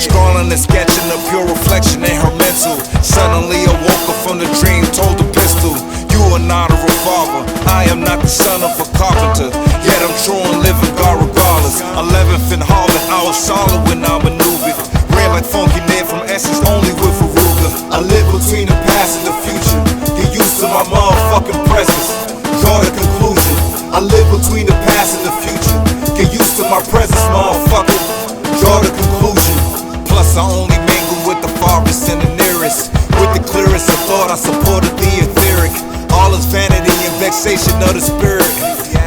Scrawling and sketching a pure reflection in her mental. Suddenly I woke up from the dream, told the pistol, you are not a revolver. I am not the son of a carpenter, yet I'm true and living God regardless. 11th in Harlem, I was solid when I maneuvered. Ran like Funky Ned from Essex, only with Aruga. I live between the past and the future. Get used to my motherfucking presence. Draw the conclusion. I live between the past and the future. Get used to my presence, motherfucker. Draw the conclusion. Plus I only mingle with the farthest and the nearest. With the clearest of thought, I supported the etheric. All is vanity and vexation of the spirit.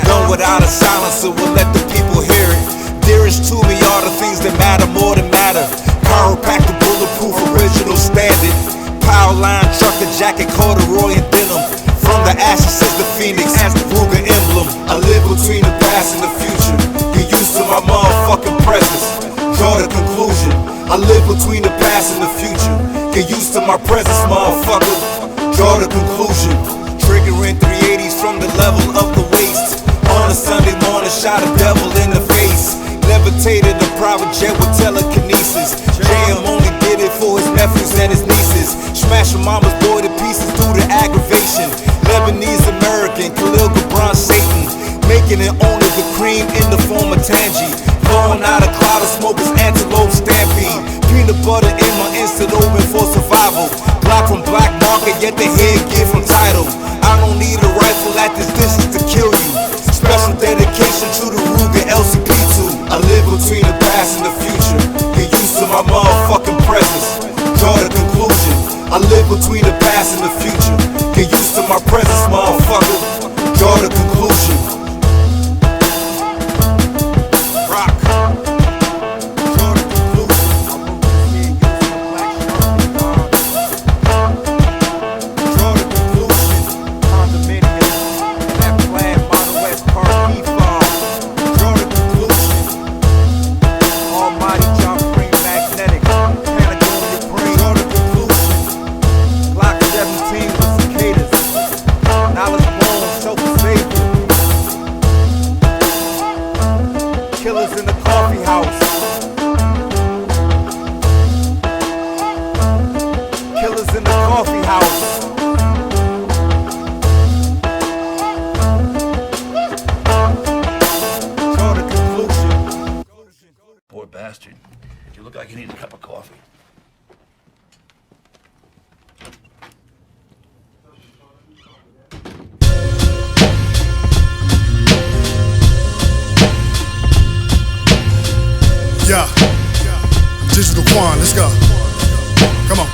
Done without a silencer, will let the people hear it. Dearest to me are the things that matter more than matter. Chiropractor, bulletproof, original standard. Power line, trucker, jacket, corduroy and denim. From the ashes is the phoenix, as the Ruger emblem. I live between the past and the future. Get used to my motherfucking presence. Draw the conclusion. I live between the past and the future. Get used to my presence, motherfucker. Draw the conclusion. Triggering 380s from the level of the waist. On a Sunday morning, shot a devil in the face. Levitated a private jet with telekinesis. JM only did it for his nephews and his nieces. Smashing mama's boy to pieces due to aggravation. Lebanese American, Khalil Gibran Satan. Making it only the cream in the form of tangy. Blowing out a cloud of smoke is antelope stampede. Peanut butter in my instant oven for survival. Block from black market, yet the head get from title. I don't need a rifle at this distance to kill you. Special dedication to the Ruger LCP2. I live between the past and the future. Get used to my motherfucking presence. Draw the conclusion. I live between the past and the future. Get used to my presence, motherfucker. Draw the conclusion. Rock. Draw the conclusion. Draw the conclusion. Condominium. That plan, Model West Park, P-Farm. Draw the conclusion. Almighty Japreme magnetic. Patagonia brain. Draw the conclusion. Glock 17 with cicadas. Knowledge bone, self-savior. Killers in the coffee house. Killers in the coffee house. Draw the conclusion. Poor bastard. You look like you need a cup of coffee. Yeah, Digital Kwan, let's go. Come on.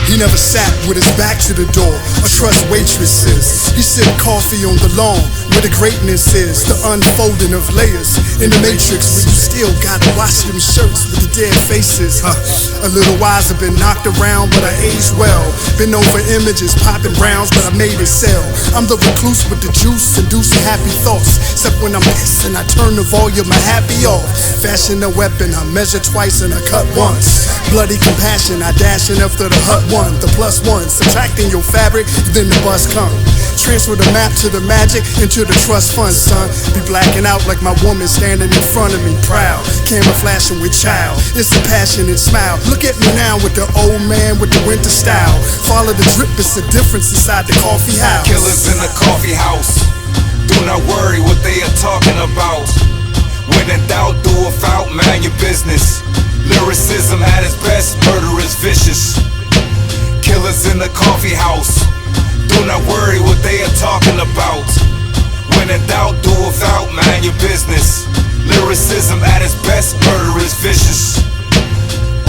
He never sat with his back to the door or trust waitresses. He sipped coffee on the lawn where the greatness is, the unfolding of layers in the matrix where you still gotta wash them shirts with the dead faces. A little wiser, been knocked around, but I aged well. Been over images, popping rounds, but I made it sell. I'm the recluse with the juice, inducing happy thoughts. Except when I'm pissed and I turn the volume of happy off. Fashion a weapon, I measure twice and I cut once. Bloody compassion, I dashing after the hut one. The plus one, subtracting your fabric, then the bus come. Transfer the map to the magic into the trust fund, son. Be blacking out like my woman standing in front of me, proud. Camera flashing with child, it's a passionate smile. Look at me now with the old man with the winter style. Follow the drip, it's a difference inside the coffee house. Killers in the coffee house. Do not worry what they are talking about. When in doubt, do without, mind your business. Lyricism at its best, murder is vicious. Killers in the coffee house. Do not worry what they are talking about. When in doubt, do without, mind your business. Lyricism at its best, murder is vicious.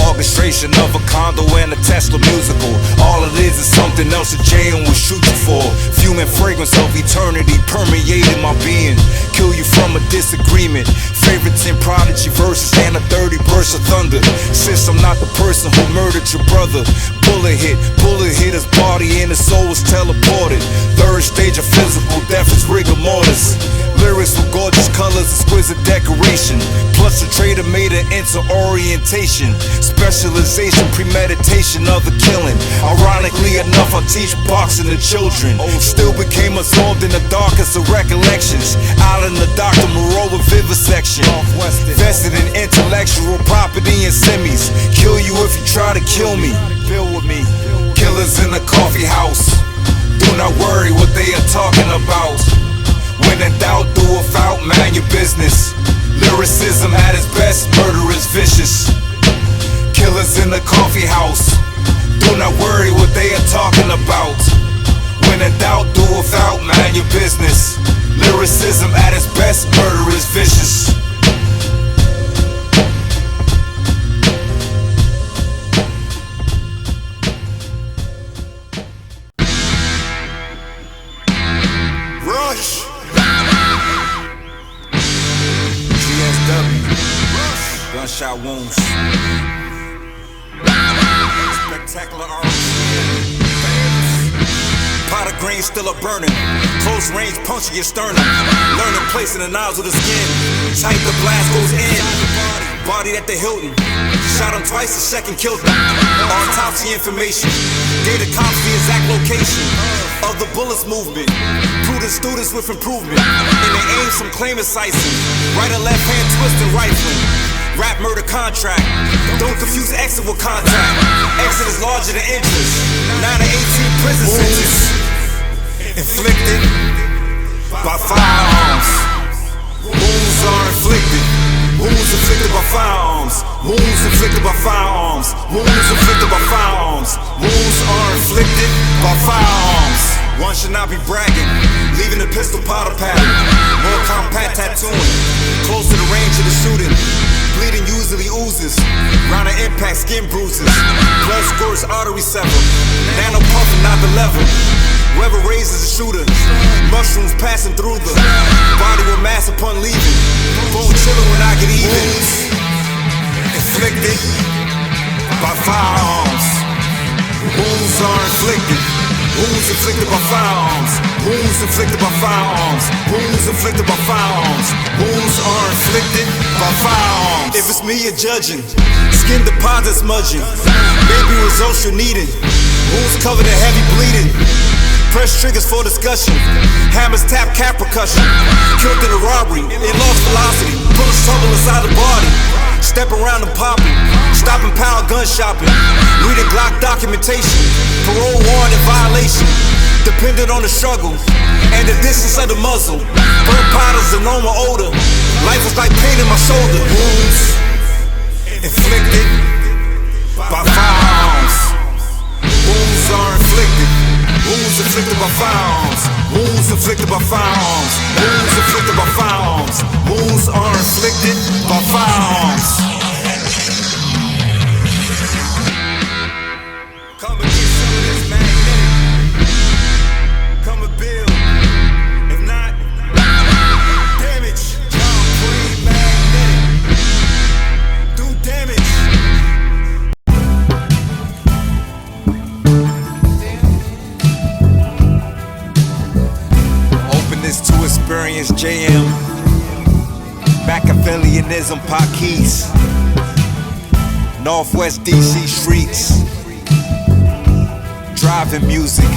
Orchestration of a condo and a Tesla musical. All it is something else a JM will shoot you for. Fuming fragrance of eternity permeating my being. Kill you from a disagreement. Favorites in Prodigy verses and a 30 burst of thunder. Since I'm not the person who murdered your brother. Bullet hit his body and his soul was teleported. Third stage of physical death is rigor mortis. Lyrics with gorgeous colors, exquisite decoration. Plus the trader made it into orientation. Specialization, premeditation of the killing. Ironically enough, I teach boxing to children. Still became absorbed in the darkest of recollections. Out in the Dr. Moreau with vivisection. Vested in intellectual property and try to kill me. Build with me. Killers in the coffee house. Do not worry what they are talking about. When in doubt, do without, mind your business. Lyricism at its best, murder is vicious. Killers in the coffee house. Do not worry what they are talking about. When in doubt, do without, mind your business. Lyricism at its best, murder is vicious. Rush. GSW. Gunshot wounds. Spectacular art. Pot of green still a burning. Close range puncture your sternum. Learn to place in the nozzle of the skin. Tight the blast goes in. Body at the Hilton. Shot him twice, the second killed him. Autopsy information. Data cops the exact location of the bullets movement. Prudent students with improvement. And they aim some claim incising. Right or left hand twisting rifling. Rap murder contract. Don't confuse exit with contact. Exit is larger than interest. 9 to 18 prison sentence. Inflicted by firearms. Wounds are inflicted. Wounds inflicted by firearms. Wounds inflicted by firearms. Wounds inflicted by firearms. Wounds are inflicted by firearms. One should not be bragging, leaving the pistol powder pattern. More compact tattooing, close to the range of the shooting. Bleeding usually oozes, round the impact skin bruises. Blood squirts, artery sever. Nano puffing, not the level. Whoever raises the shooter. Mushrooms passing through the body with mass upon leaving. Bone chilling when I get even. Inflicted by firearms. Wounds are inflicted. Wounds inflicted by firearms. Wounds inflicted by firearms. Wounds inflicted by firearms. Wounds are inflicted by firearms. If it's me you're judging, skin deposits smudging. Maybe results you're needing. Wounds covered in heavy bleeding. Press triggers for discussion. Hammers tap cap percussion. Killed in a robbery. It lost velocity. Bullets trouble inside the body. Step around and popping. Stopping power gun shopping. Reading Glock documentation. Parole warrant in violation. Dependent on the struggle and the distance of the muzzle. Burnt powder's a normal odor. Life was like pain in my shoulder. Wounds inflicted by firearms. Wounds are inflicted. Wounds inflicted by firearms. Wounds inflicted by firearms. Wounds inflicted by firearms. Wounds are inflicted by firearms. Come and get some of this magnetic. Come and build. If not, damage. Japreme magnetic. Do damage. To experience JM, Machiavellianism, Pacis, Northwest DC streets, driving music,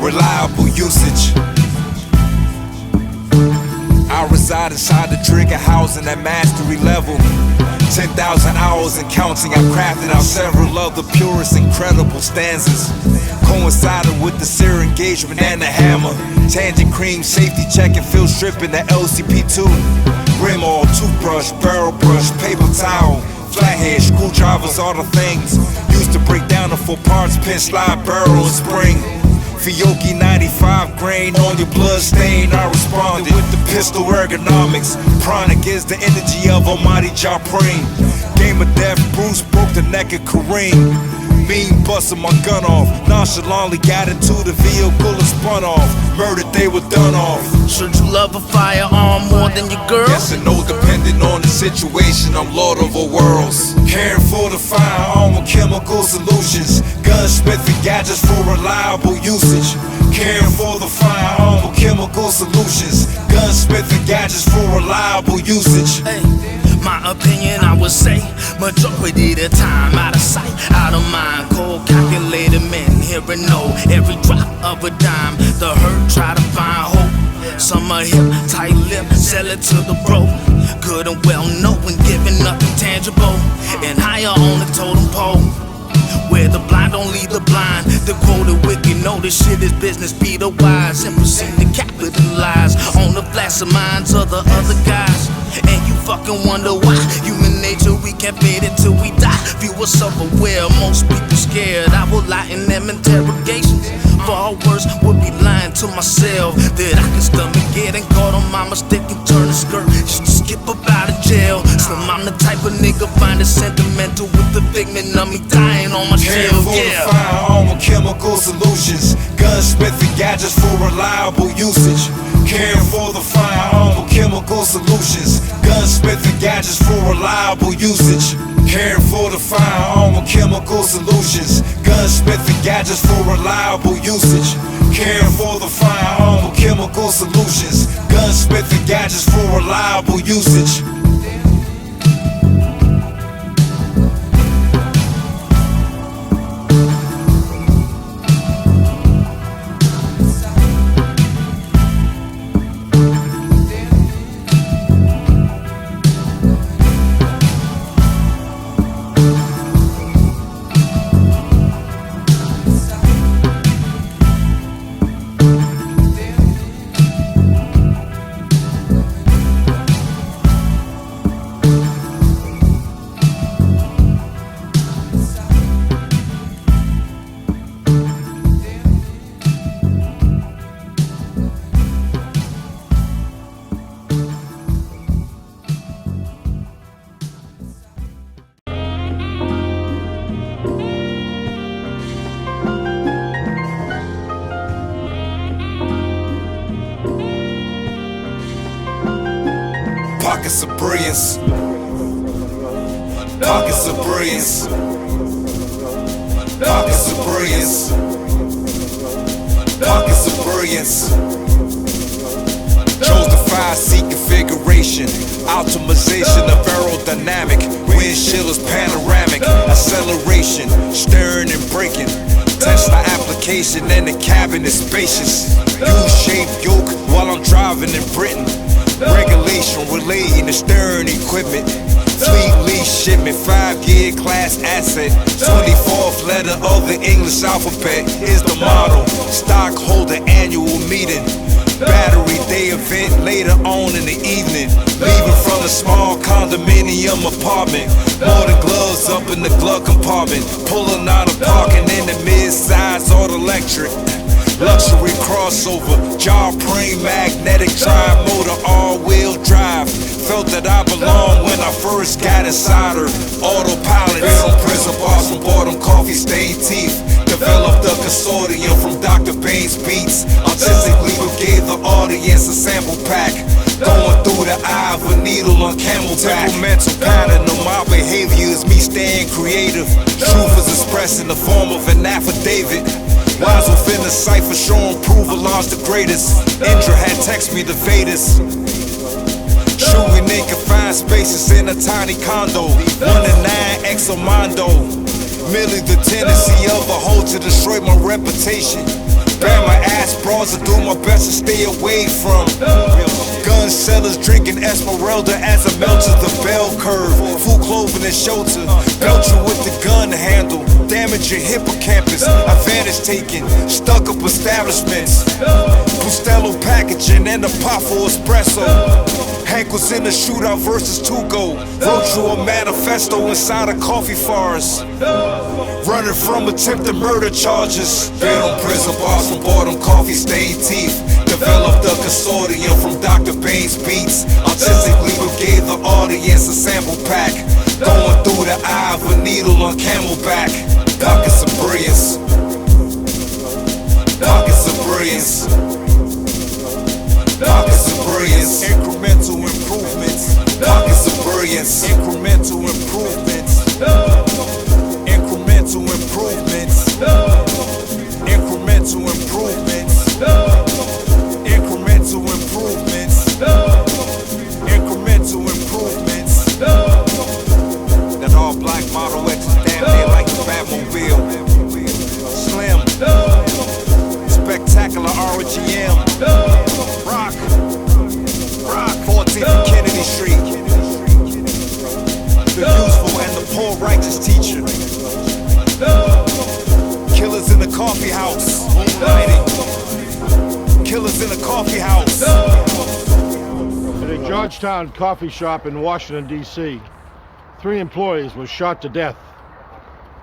reliable usage. I reside inside the trigger housing at mastery level. 10,000 hours and counting, I've crafted out several of the purest, incredible stanzas. Coincided with the sear engagement and the hammer. Tangent cream, safety checking, field stripping, the LCP2. Rim oil, toothbrush, barrel brush, paper towel. Flathead, screwdrivers, all the things used to break down the 4 parts, pin, slide, barrel, and spring. Fiocchi 95 grain on your blood stain. I responded with the pistol ergonomics. Pranic is the energy of Almighty Japreme. Game of death, Bruce broke the neck of Kareem. Mean busting my gun off. Nonchalantly got into the vehicle and spun off. Murdered, they were done off. Should you love a firearm more than your girl? Yes and no, depending on the situation. I'm Lord of all worlds. Caring for the firearm with chemical solutions. Gunsmith and gadgets for reliable usage. Caring for the firearm with chemical solutions. Gunsmith and gadgets for reliable usage. Hey, my opinion, I would say majority of the time out of sight, out of mind. Cold calculated men, hear and know every drop of a dime. The hurt try to find hope. Summer hip, tight lip, sell it to the bro. Good and well known, giving nothing tangible. And higher on the totem pole, where the blind don't lead the blind. The quoted wicked know this shit is business, be the wise. And proceed to capitalize on the flash of minds of the other guys. And you fucking wonder why human nature, we can't fade it till we die. Few are self-aware, most people scared. I will lie in them interrogations. Far worse would be lying to myself that I can stomach it and call on my mistake and turn the skirt just to skip up out of jail. Slim, I'm the type of nigga find it sentimental with the figment of me dying on my Care shelf. for the firearm and chemical solutions, gunsmith and gadgets for reliable usage. Care for the firearm and chemical solutions, gunsmith and gadgets for reliable usage. Care for the firearm and chemical solutions, gunsmith and gadgets for reliable usage. Care for the firearm and chemical solutions, gunsmith and gadgets for reliable usage. Pockets of brilliance, pockets of brilliance, pockets of brilliance, pockets of brilliance. Chose the 5C configuration, optimization of aerodynamic, windshield is panoramic, acceleration, steering and braking. Tesla application and the cabin is spacious. U-shaped yoke while I'm driving in Britain. Regulation relating to steering equipment. Fleet lease shipment, 5-year class asset. 24th letter of the English alphabet is the model. Stockholder annual meeting. Battery day event later on in the evening. Leaving from the small condominium apartment. More than gloves up in the glove compartment. Pulling out of parking in the mid-size auto electric. Luxury crossover, Japreme magnetic drive motor, all-wheel drive. Felt that I belonged when I first got inside her. Autopilot, from prison bars, from boredom, coffee stained teeth. Developed a consortium from Dr. Bane's beats. Artistically, we gave the audience a sample pack. Going through the eye of a needle on camelback. Mental pattern of my behavior is me staying creative. Truth is expressed in the form of an affidavit. Wise within the cipher, showing proof Allah's the greatest. Indra had text me the Vedas. Shooting in confined spaces in a tiny condo. 1 to 9 exomondo. Merely the tendency of a hoe to destroy my reputation. Ban my ass bras to do my best to stay away from. Gun sellers drinking Esmeralda as I melt to the bell curve. Full clothing and shelter. Belt you with the gun handle. Damage your hippocampus. Advantage taken. Stuck up establishments. Pustello packaging and a pot for espresso. Hank was in the shootout versus Tuco. Wrote you a manifesto inside a coffee forest. Running from attempted murder charges. Been on prison bars from boredom, coffee stained teeth. Developed a consortium from Dr. Bane's beats. Artistically, we gave the audience a sample pack. Going through the eye of a needle on camelback. Pockets of brilliance. Pockets of brilliance. Pockets of brilliance. Incremental improvements. Pockets of brilliance. Incremental improvements. Incremental improvements. Incremental improvements. Incremental improvements. Incremental improvements. That all black Model X is damn near like the Batmobile. Slim. Spectacular RGM. Rock. Kennedy Street. The useful and the poor righteous teacher. Killers in the coffee house. Killers in the coffee house. At a Georgetown coffee shop in Washington, D.C., 3 employees were shot to death.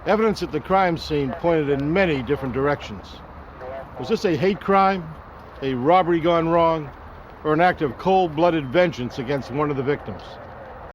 Evidence at the crime scene pointed in many different directions. Was this a hate crime, a robbery gone wrong, or an act of cold-blooded vengeance against one of the victims?